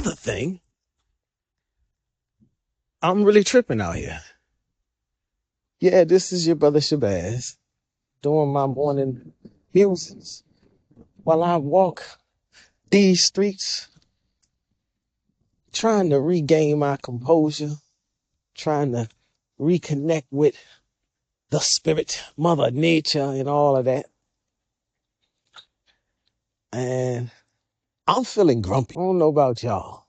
Other thing, I'm really tripping out here. Yeah, this is your brother Shabazz doing my morning musings while I walk these streets, trying to regain my composure, trying to reconnect with the spirit, Mother Nature, and all of that. And I'm feeling grumpy. I don't know about y'all.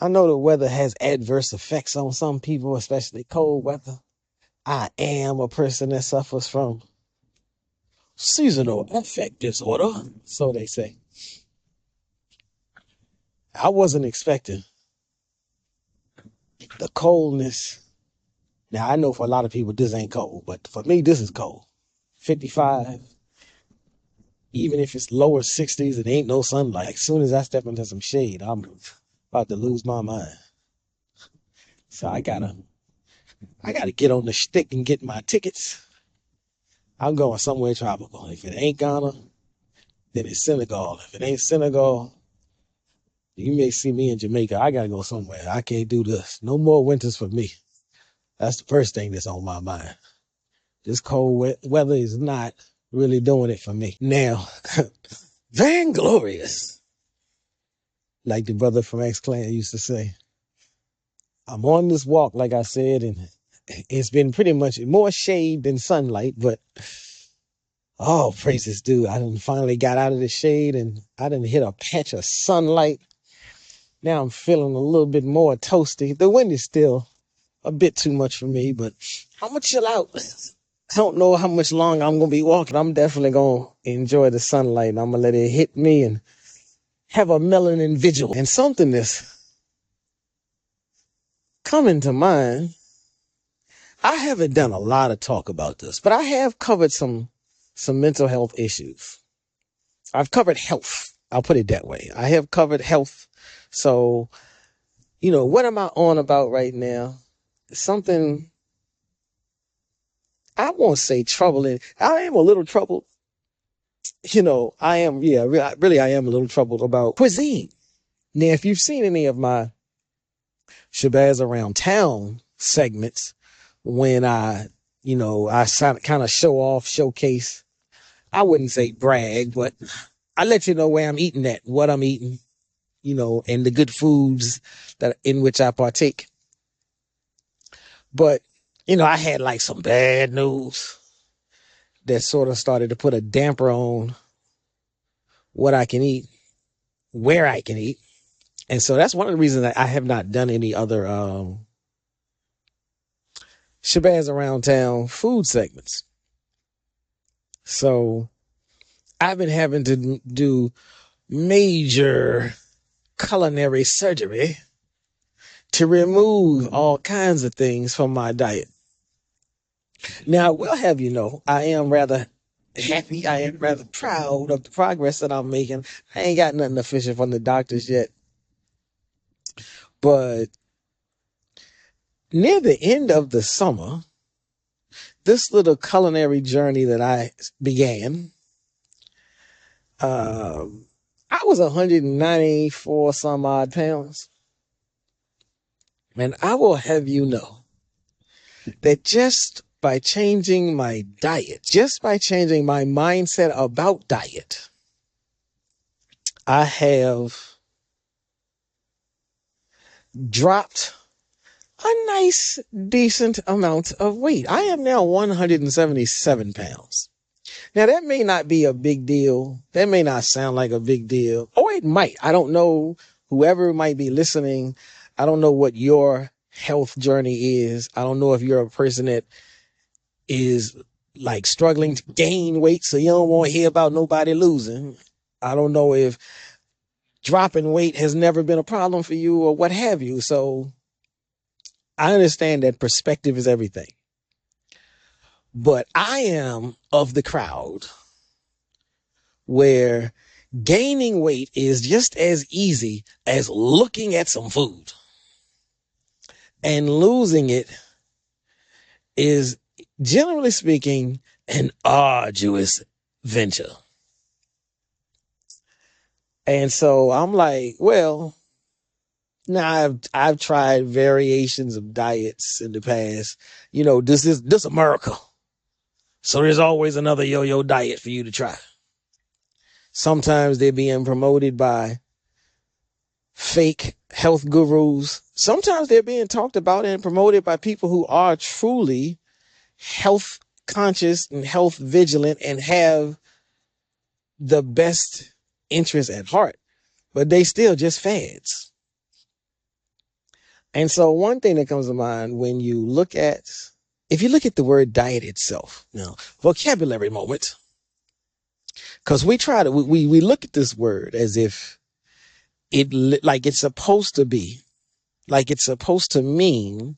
I know the weather has adverse effects on some people, especially cold weather. I am a person that suffers from seasonal affect disorder, so they say. I wasn't expecting the coldness. Now, I know for a lot of people this ain't cold, but for me, this is cold. 55, even if it's lower 60s, it ain't no sunlight. As soon as I step into some shade, I'm about to lose my mind. So I gotta get on the stick and get my tickets. I'm going somewhere tropical. If it ain't Ghana, then it's Senegal. If it ain't Senegal, you may see me in Jamaica. I gotta go somewhere. I can't do this. No more winters for me. That's the first thing that's on my mind. This cold weather is not really doing it for me. Now, vainglorious, like the brother from X-Clan used to say. I'm on this walk, like I said, and it's been pretty much more shade than sunlight, but oh, praises due. I done finally got out of the shade and I done hit a patch of sunlight. Now I'm feeling a little bit more toasty. The wind is still a bit too much for me, but I'm gonna chill out. I don't know how much longer I'm gonna be walking. I'm definitely gonna enjoy the sunlight and I'm gonna let it hit me and have a melanin vigil. And something that's coming to mind, I haven't done a lot of talk about this, but I have covered some mental health issues. I've covered health. I'll put it that way. I have covered health. So, what am I on about right now? Something, I won't say troubling. I am a little troubled. I am, really, I am a little troubled about cuisine. Now, if you've seen any of my Shabazz Around Town segments, when I kind of show off, showcase, I wouldn't say brag, but I let you know where I'm eating at, what I'm eating, and the good foods that in which I partake. But, I had like some bad news that sort of started to put a damper on what I can eat, where I can eat. And so that's one of the reasons that I have not done any other Shabazz Around Town food segments. So I've been having to do major culinary surgery to remove all kinds of things from my diet. Now, I will have you know, I am rather happy. I am rather proud of the progress that I'm making. I ain't got nothing official from the doctors yet. But near the end of the summer, this little culinary journey that I began, I was 194 some odd pounds. And I will have you know that just by changing my diet, just by changing my mindset about diet, I have dropped a nice, decent amount of weight. I am now 177 pounds. Now, that may not be a big deal. That may not sound like a big deal. Or it might. I don't know. Whoever might be listening, I don't know what your health journey is. I don't know if you're a person that is like struggling to gain weight, so you don't want to hear about nobody losing. I don't know if dropping weight has never been a problem for you or what have you. So I understand that perspective is everything. But I am of the crowd where gaining weight is just as easy as looking at some food. And losing it is, generally speaking, an arduous venture. And so I'm like, well, Now I've tried variations of diets in the past. This America. So there's always another yo-yo diet for you to try. Sometimes they're being promoted by fake health gurus. Sometimes they're being talked about and promoted by people who are truly health conscious and health vigilant and have the best interest at heart, but they still just fads. And so one thing that comes to mind if you look at the word diet itself, vocabulary moment, because we look at this word as if it's supposed to be, like it's supposed to mean,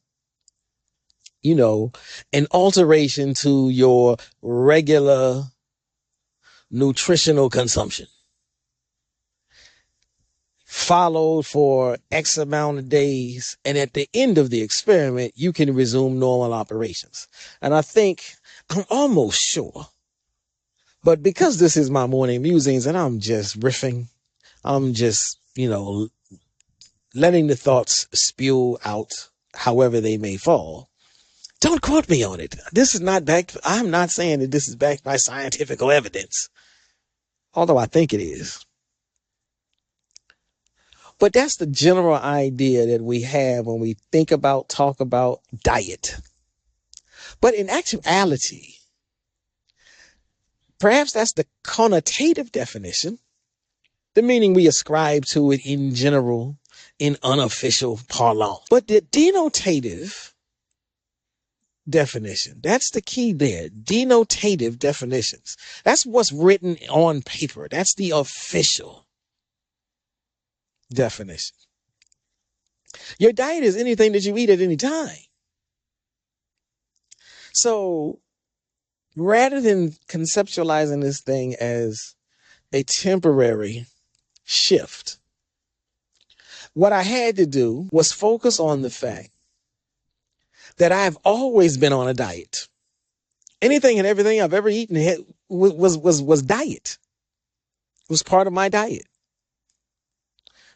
an alteration to your regular nutritional consumption, followed for X amount of days. And at the end of the experiment, you can resume normal operations. And I'm almost sure, but because this is my morning musings and I'm just riffing, I'm just, letting the thoughts spew out however they may fall. Don't quote me on it. This is not backed. I'm not saying that this is backed by scientific evidence, although I think it is. But that's the general idea that we have when we talk about diet. But in actuality, perhaps that's the connotative definition, the meaning we ascribe to it in general, in unofficial parlance. But the denotative definition, that's the key there. Denotative definitions. That's what's written on paper. That's the official definition. Your diet is anything that you eat at any time. So rather than conceptualizing this thing as a temporary shift, what I had to do was focus on the fact that I've always been on a diet. Anything and everything I've ever eaten was diet. It was part of my diet.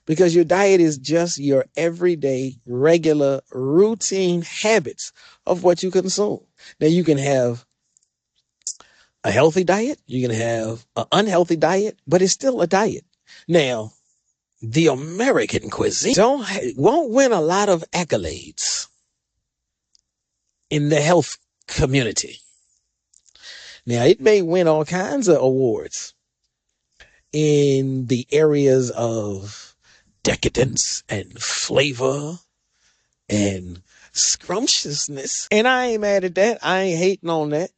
Because your diet is just your everyday, regular, routine habits of what you consume. Now, you can have a healthy diet, you can have an unhealthy diet, but it's still a diet. Now, the American cuisine won't win a lot of accolades in the health community. Now, it may win all kinds of awards in the areas of decadence and flavor and scrumptiousness. And I ain't mad at that. I ain't hating on that.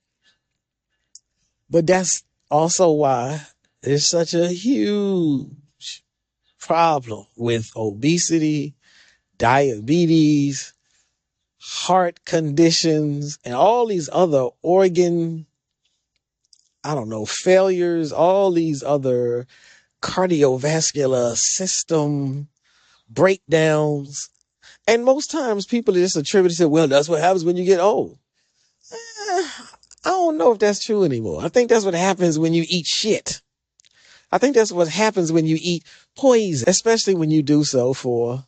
But that's also why there's such a huge problem with obesity, diabetes, heart conditions, and all these other organ, failures, all these other cardiovascular system breakdowns. And most times people just attribute it, well, that's what happens when you get old. I don't know if that's true anymore. I think that's what happens when you eat shit. I think that's what happens when you eat poison, especially when you do so for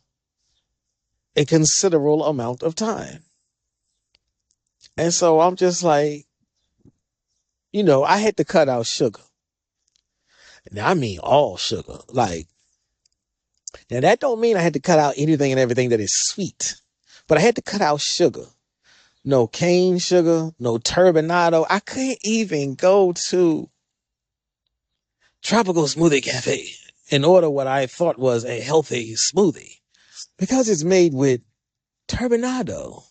a considerable amount of time. And so I'm just like, I had to cut out sugar. Now, I mean all sugar. Now that don't mean I had to cut out anything and everything that is sweet, but I had to cut out sugar. No cane sugar, no turbinado. I couldn't even go to Tropical Smoothie Cafe and order what I thought was a healthy smoothie because it's made with turbinado.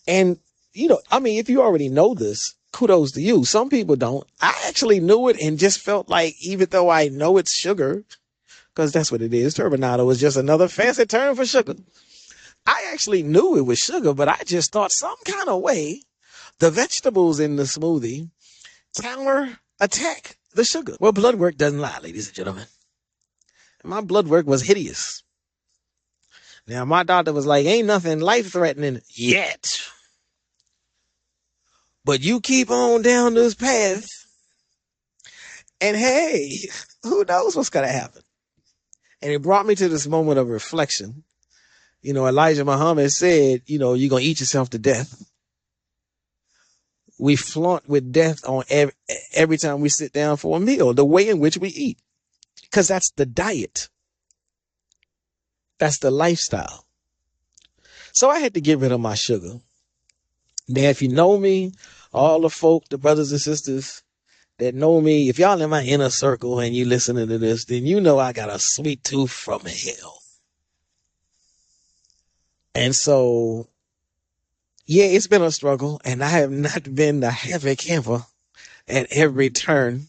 And, if you already know this, kudos to you. Some people don't. I actually knew it and just felt like, even though I know it's sugar, because that's what it is, turbinado is just another fancy term for sugar. I actually knew it was sugar, but I just thought some kind of way the vegetables in the smoothie counter attack the sugar. Well, blood work doesn't lie, ladies and gentlemen. My blood work was hideous. Now, my doctor was like, ain't nothing life-threatening yet. But you keep on down this path, and hey, who knows what's going to happen? And it brought me to this moment of reflection. Elijah Muhammad said, you're going to eat yourself to death. We flaunt with death on every time we sit down for a meal, the way in which we eat, because that's the diet. That's the lifestyle. So I had to get rid of my sugar. Now, if you know me, all the folk, the brothers and sisters that know me, if y'all in my inner circle and you listening to this, then you know I got a sweet tooth from hell. And so, yeah, it's been a struggle, and I have not been the happy camper at every turn.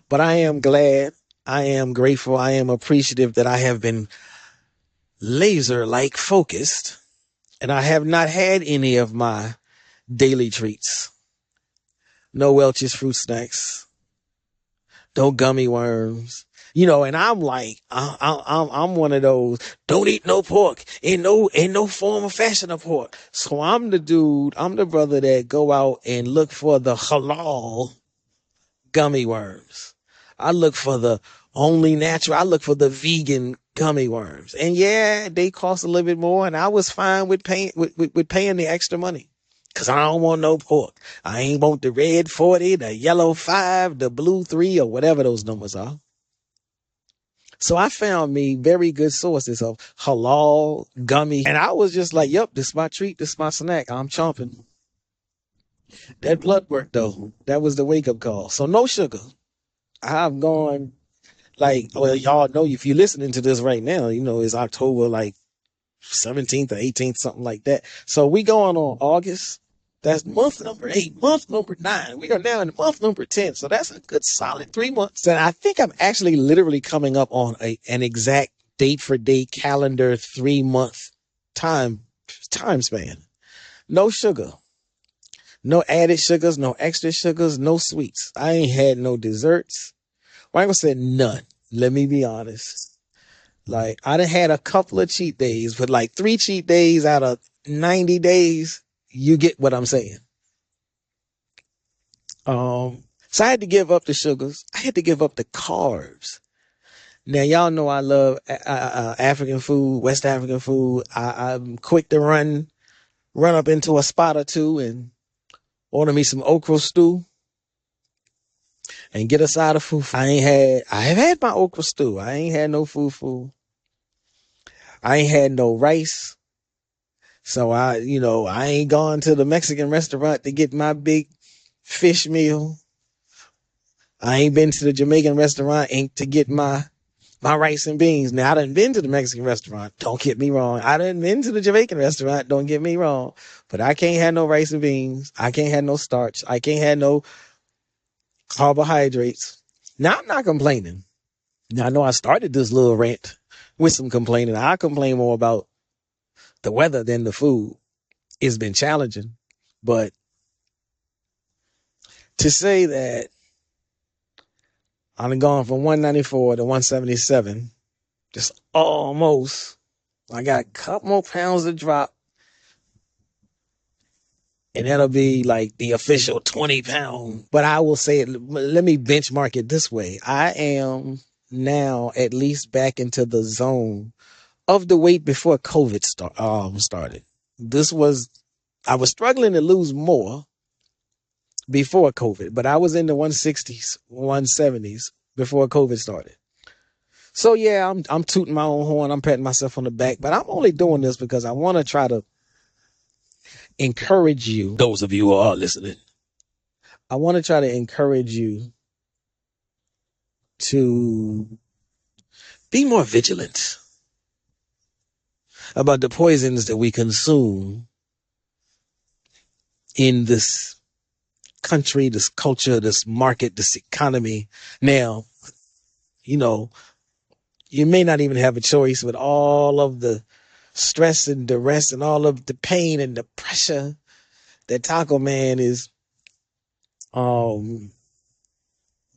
But I am glad, I am grateful, I am appreciative that I have been laser-like focused, and I have not had any of my daily treats. No Welch's fruit snacks, no gummy worms. And I'm like, I'm one of those, don't eat no pork in no form or fashion of pork. So I'm the brother that go out and look for the halal gummy worms. I look for the only natural. I look for the vegan gummy worms. And yeah, they cost a little bit more, and I was fine with paying the extra money. Cause I don't want no pork. I ain't want the red 40, the yellow 5, the blue 3, or whatever those numbers are. So I found me very good sources of halal gummy. And I was just like, yep, this is my treat. This is my snack. I'm chomping. That blood work though, that was the wake up call. So no sugar. I've gone well, y'all know if you're listening to this right now, it's October 17th or 18th, something like that. So we going on August. That's month number 8, month number 9. We are now in month number 10. So that's a good solid 3 months. And I think I'm actually literally coming up on an exact date for day calendar 3-month time span. No sugar, no added sugars, no extra sugars, no sweets. I ain't had no desserts. Well, I ain't gonna say none. Let me be honest. I done had a couple of cheat days, but 3 cheat days out of 90 days, you get what I'm saying. So I had to give up the sugars. I had to give up the carbs. Now, y'all know I love African food, West African food. I'm quick to run up into a spot or two and order me some okra stew and get a side of food. I have had my okra stew. I ain't had no fufu. I ain't had no rice. So I ain't gone to the Mexican restaurant to get my big fish meal. I ain't been to the Jamaican restaurant to get my rice and beans. Now, I done been to the Mexican restaurant. Don't get me wrong. I done been to the Jamaican restaurant. Don't get me wrong. But I can't have no rice and beans. I can't have no starch. I can't have no carbohydrates. Now, I'm not complaining. Now, I know I started this little rant with some complaining. I complain more about the weather than the food. It's been challenging. But to say that I've gone from 194 to 177, just almost, I got a couple more pounds to drop, and that'll be the official 20 pound. But I will say, let me benchmark it this way. I am now at least back into the zone of the weight before COVID started. I was struggling to lose more before COVID, but I was in the 160s, 170s before COVID started. So yeah, I'm tooting my own horn. I'm patting myself on the back, but I'm only doing this because I want to try to encourage you, those of you who are listening. I want to try to encourage you to be more vigilant about the poisons that we consume in this country, this culture, this market, this economy. Now, you may not even have a choice with all of the stress and duress and all of the pain and the pressure that Taco Man is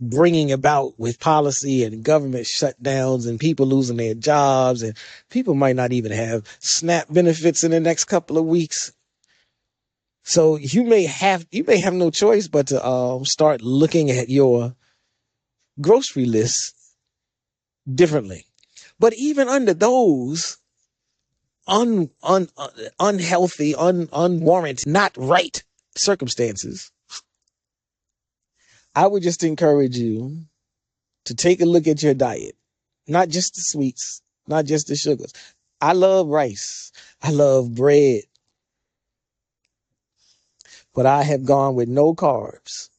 bringing about with policy and government shutdowns and people losing their jobs, and people might not even have SNAP benefits in the next couple of weeks. So you may have no choice but to start looking at your grocery list differently. But even under those unhealthy, unwarranted, not right circumstances, I would just encourage you to take a look at your diet, not just the sweets, not just the sugars. I love rice. I love bread, but I have gone with no carbs.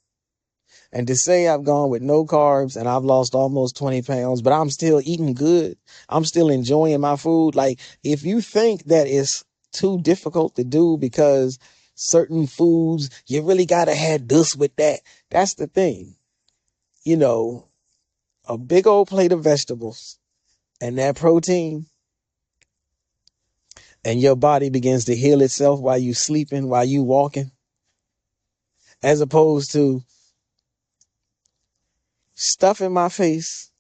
And to say I've gone with no carbs and I've lost almost 20 pounds, but I'm still eating good. I'm still enjoying my food. Like, if you think that it's too difficult to do because certain foods, you really got to have this with that. That's the thing. You know, a big old plate of vegetables and that protein, and your body begins to heal itself while you sleeping, while you walking, as opposed to stuffing my face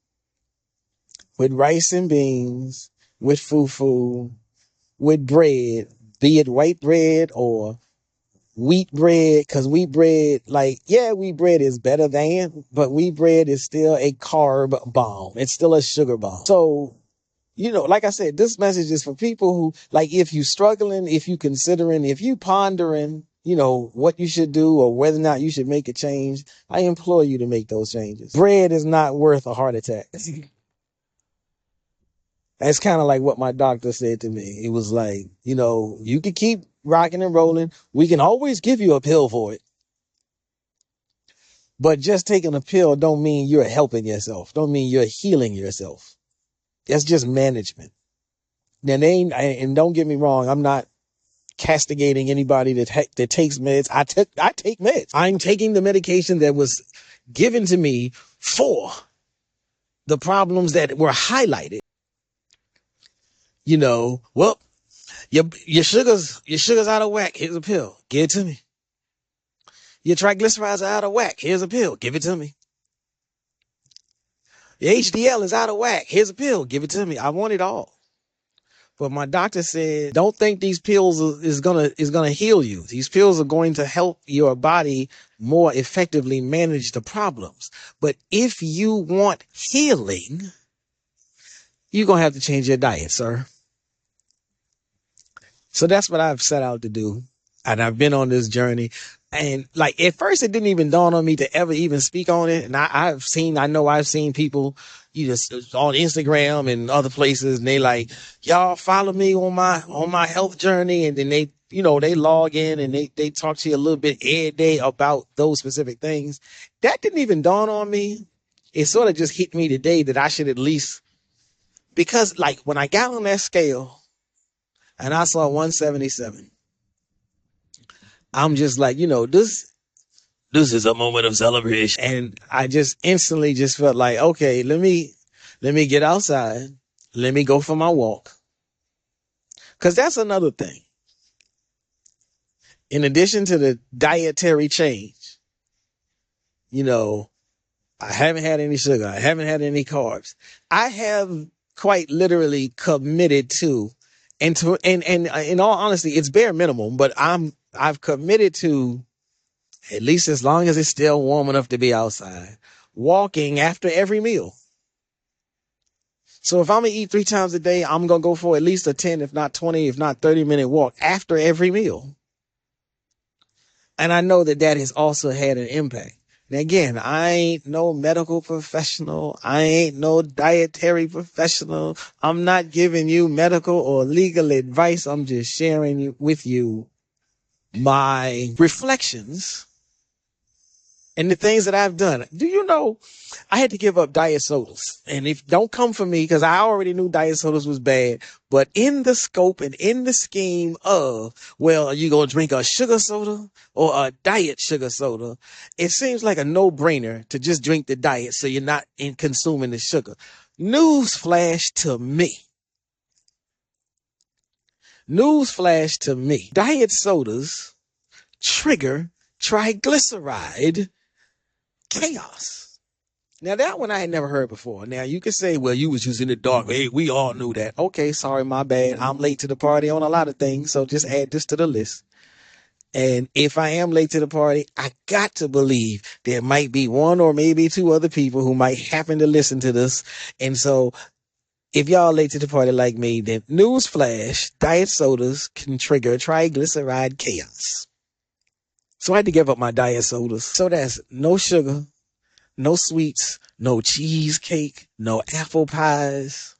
with rice and beans, with fufu, with bread, be it white bread or wheat bread, because wheat bread, like, yeah, wheat bread is better than, but wheat bread is still a carb bomb. It's still a sugar bomb. So, you know, like I said, this message is for people who, like, if you struggling, if you considering, if you pondering, you know, what you should do or whether or not you should make a change, I implore you to make those changes. Bread is not worth a heart attack. That's kind of like what my doctor said to me. It was like, you know, you can keep rocking and rolling. We can always give you a pill for it. But just taking a pill don't mean you're helping yourself. Don't mean you're healing yourself. That's just management. Now, and don't get me wrong, I'm not castigating anybody that takes meds. I take meds. I'm taking the medication that was given to me for the problems that were highlighted. You know, well, your sugar's out of whack. Here's a pill. Give it to me. Your triglycerides are out of whack. Here's a pill. Give it to me. Your HDL is out of whack. Here's a pill. Give it to me. I want it all. But my doctor said, don't think these pills is gonna heal you. These pills are going to help your body more effectively manage the problems. But if you want healing, you're gonna have to change your diet, sir. So that's what I've set out to do. And I've been on this journey. And like, at first it didn't even dawn on me to ever even speak on it. And I've seen people, you know, on Instagram and other places, and they like, y'all follow me on my health journey. And then they, you know, they log in and they talk to you a little bit every day about those specific things. That didn't even dawn on me. It sort of just hit me today that I should at least, because like when I got on that scale and I saw 177, I'm just like, you know, this is a moment of celebration. And I just instantly just felt like, okay, let me get outside. Let me go for my walk. Cause that's another thing. In addition to the dietary change, you know, I haven't had any sugar. I haven't had any carbs. I have quite literally committed to, and in all honesty, it's bare minimum, but I've committed to, at least as long as it's still warm enough to be outside, walking after every meal. So if I'm going to eat 3 times a day, I'm going to go for at least a 10, if not 20, if not 30-minute walk after every meal. And I know that has also had an impact. And again, I ain't no medical professional. I ain't no dietary professional. I'm not giving you medical or legal advice. I'm just sharing with you my reflections and the things that I've done. Do you know, I had to give up diet sodas. And if don't come for me, because I already knew diet sodas was bad. But in the scope and in the scheme of, well, are you going to drink a sugar soda or a diet sugar soda? It seems like a no-brainer to just drink the diet so you're not consuming the sugar. Newsflash to me. Newsflash to me. Diet sodas trigger triglyceride chaos. Now that one I had never heard before. Now you could say, well, you was just in the dark. Hey, we all knew that. Okay, sorry, my bad. I'm late to the party on a lot of things, so just add this to the list. And if I am late to the party, I got to believe there might be one or maybe two other people who might happen to listen to this. And so if y'all late to the party like me, then newsflash, diet sodas can trigger triglyceride chaos. So I had to give up my diet sodas. So that's no sugar, no sweets, no cheesecake, no apple pies,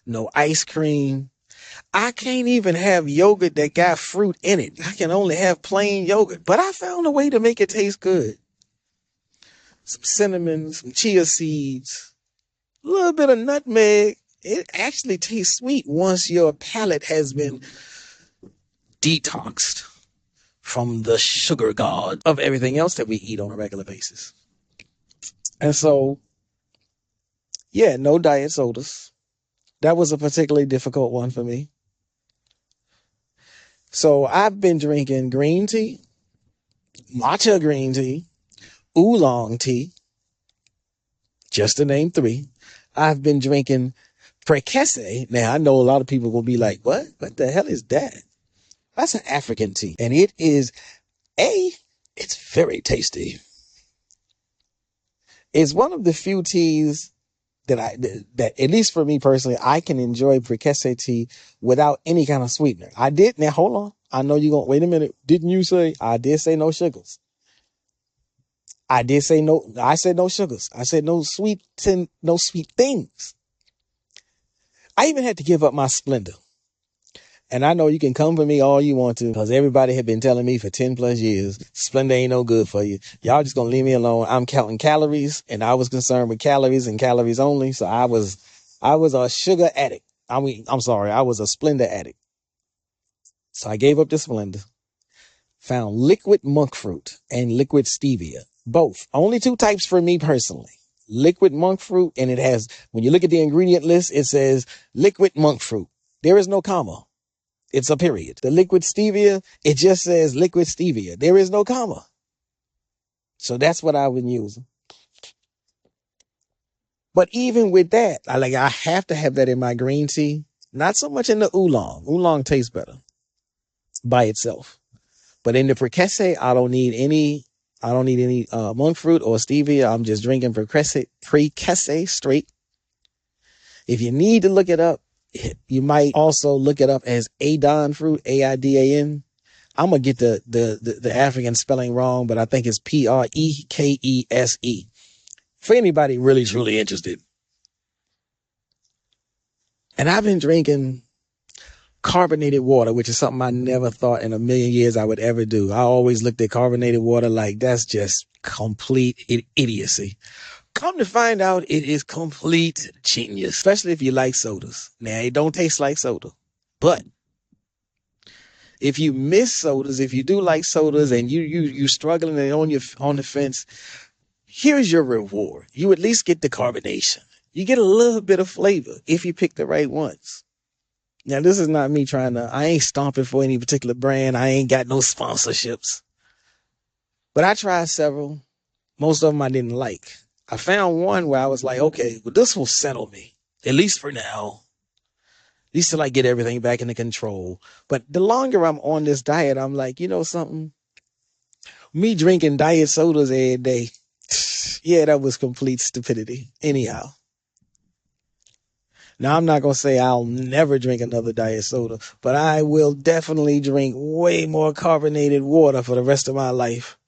no ice cream. I can't even have yogurt that got fruit in it. I can only have plain yogurt. But I found a way to make it taste good. Some cinnamon, some chia seeds, a little bit of nutmeg. It actually tastes sweet once your palate has been detoxed from the sugar god of everything else that we eat on a regular basis. And so, yeah, no diet sodas. That was a particularly difficult one for me. So I've been drinking green tea, matcha green tea, oolong tea, just to name three. I've been drinking Prékésé. Now, I know a lot of people will be like, what? What the hell is that? That's an African tea. And it is, it's very tasty. It's one of the few teas that that at least for me personally, I can enjoy Prékésé tea without any kind of sweetener. I did. Now, hold on. I know you're going to, wait a minute. Didn't you say? I did say no sugars. I did say no. I said no sugars. I said no sweet things. I even had to give up my Splenda. And I know you can come for me all you want to, because everybody had been telling me for 10 plus years, Splenda ain't no good for you. Y'all just gonna leave me alone. I'm counting calories, and I was concerned with calories and calories only. So I was a sugar addict. I was a Splenda addict. So I gave up the Splenda, found liquid monk fruit and liquid stevia. Both. Only two types for me personally. Liquid monk fruit, and it has, when you look at the ingredient list, it says liquid monk fruit. There is no comma. It's a period. The liquid stevia, it just says liquid stevia. There is no comma. So that's what I've been using. But even with that, I have to have that in my green tea. Not so much in the oolong. Oolong tastes better by itself. But in the Prékésé, I don't need any monk fruit or stevia. I'm just drinking Prékésé straight. If you need to look it up, you might also look it up as Aidán fruit, Aidan. I'm gonna get the African spelling wrong, but I think it's Prekese. For anybody really truly interested. And I've been drinking carbonated water, which is something I never thought in a million years I would ever do. I always looked at carbonated water like that's just complete idiocy. Come to find out, it is complete genius, especially if you like sodas. Now, it don't taste like soda, but if you miss sodas, if you do like sodas and you struggling and on the fence, here's your reward. You at least get the carbonation. You get a little bit of flavor if you pick the right ones. Now, this is not me I ain't stomping for any particular brand. I ain't got no sponsorships. But I tried several. Most of them I didn't like. I found one where I was like, okay, well, this will settle me, at least for now. At least till I get everything back into control. But the longer I'm on this diet, I'm like, you know something? Me drinking diet sodas every day, yeah, that was complete stupidity. Anyhow. Now, I'm not going to say I'll never drink another diet soda, but I will definitely drink way more carbonated water for the rest of my life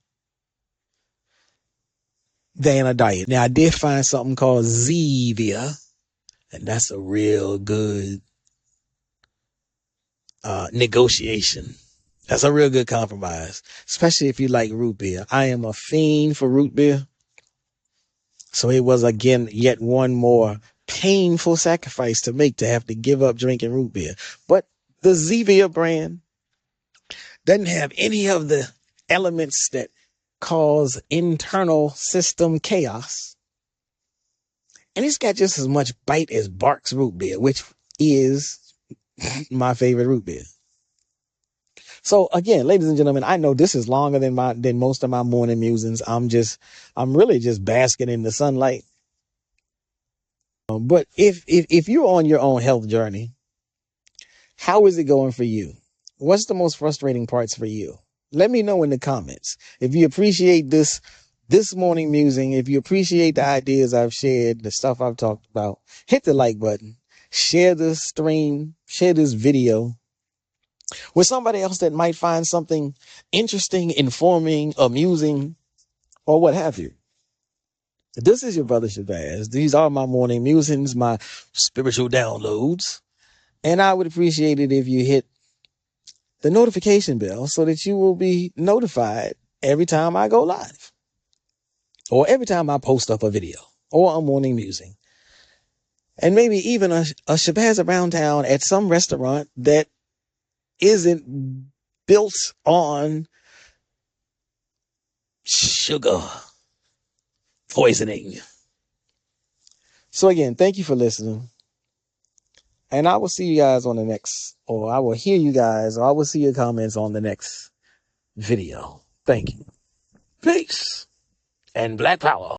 than a diet. Now, I did find something called Zevia, and that's a real good negotiation. That's a real good compromise, especially if you like root beer. I am a fiend for root beer. So it was, again, yet one more painful sacrifice to make, to have to give up drinking root beer. But the Zevia brand doesn't have any of the elements that cause internal system chaos. And it's got just as much bite as Barks root beer, which is my favorite root beer. So again, ladies and gentlemen, I know this is longer than most of my morning musings. I'm really just basking in the sunlight. But if you're on your own health journey, how is it going for you? What's the most frustrating parts for you? Let me know in the comments if you appreciate this morning musing. If you appreciate the ideas I've shared, the stuff I've talked about, hit the like button, share this stream, share this video with somebody else that might find something interesting, informing, amusing, or what have you. This is your brother Shabazz. These are my morning musings, my spiritual downloads. And I would appreciate it if you hit the notification bell so that you will be notified every time I go live, or every time I post up a video or a morning musing, and maybe even a Shabazz around town at some restaurant that isn't built on sugar poisoning. So again, thank you for listening. And I will see you guys on the next, or I will hear you guys, or I will see your comments on the next video. Thank you. Peace and Black Power.